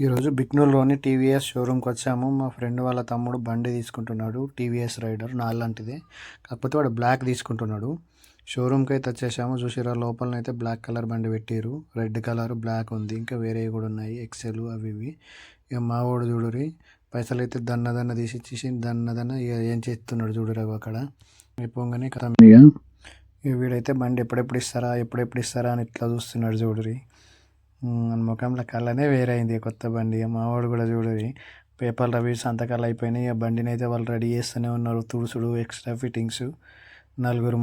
ఈరోజు బిక్నూర్లోని టీవీఎస్ షోరూమ్కి వచ్చాము. మా ఫ్రెండ్ వాళ్ళ తమ్ముడు బండి తీసుకుంటున్నాడు, టీవీఎస్ రైడర్ నాలాంటిదే, కాకపోతే వాడు బ్లాక్ తీసుకుంటున్నాడు. షోరూమ్కి అయితే వచ్చేసాము. చూసిరా లోపలనైతే బ్లాక్ కలర్ బండి పెట్టిరు, రెడ్ కలర్ బ్లాక్ ఉంది, ఇంకా వేరేవి కూడా ఉన్నాయి, ఎక్సెల్ అవి ఇవి. ఇక మా వాడు చూడురి పైసలు అయితే దన్న తీసి ఇచ్చేసి దన్న ఇక ఏం చేస్తున్నాడు చూడురా అక్కడ అయిపోగానే కదా. ఇక వీడైతే బండి ఎప్పుడెప్పుడు ఇస్తారా అని ఇట్లా చూస్తున్నాడు చూడురి. ముఖంలో కళ్ళనే వేరైంది కొత్త బండి. మావాడు కూడా చూడరి పేపర్లు అవి సంతకాలు అయిపోయినాయి. ఆ బండిని అయితే వాళ్ళు రెడీ చేస్తూనే ఉన్నారు, తుడుసుడు ఎక్స్ట్రా ఫిట్టింగ్స్ నలుగురు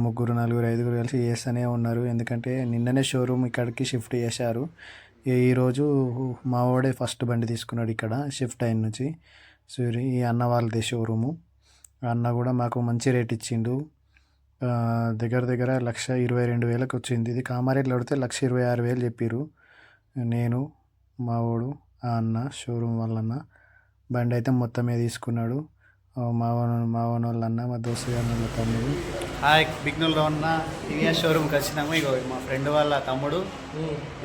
ఐదుగురు కలిసి చేస్తూనే ఉన్నారు. ఎందుకంటే నిన్ననే షోరూమ్ ఇక్కడికి షిఫ్ట్ చేశారు. ఈరోజు మావాడే ఫస్ట్ బండి తీసుకున్నాడు ఇక్కడ షిఫ్ట్ అయిన నుంచి. సూరి ఈ అన్న వాళ్ళది షోరూము. అన్న కూడా మాకు మంచి రేట్ ఇచ్చిండు. దగ్గర 1,22,000 వచ్చింది. ఇది కామారెడ్డిలో పడితే 1,26,000 చెప్పారు. నేను మావాడు ఆ అన్న షోరూమ్ వాళ్ళన్న బండి అయితే మొత్తమే తీసుకున్నాడు. మావన్ వాళ్ళ అన్న మా దోస్తు గారి వాళ్ళ తమ్ముడు. హాయ్, బిగ్నూర్లో ఉన్న టీవీఎస్ షోరూమ్కి వచ్చినాము. ఇగో మా ఫ్రెండ్ వాళ్ళ తమ్ముడు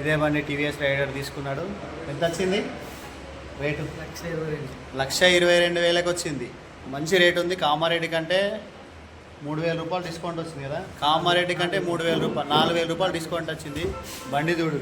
ఇదే బండి టీవీఎస్ రైడర్ తీసుకున్నాడు. ఎంత వచ్చింది రేటు? 1,22,000 వచ్చింది. మంచి రేట్ ఉంది. కామారెడ్డి కంటే 3,000 రూపాయలు డిస్కౌంట్ వచ్చింది కదా. కామారెడ్డి కంటే 3,000 రూపాయలు 4,000 రూపాయలు డిస్కౌంట్ వచ్చింది. బండి చూడు.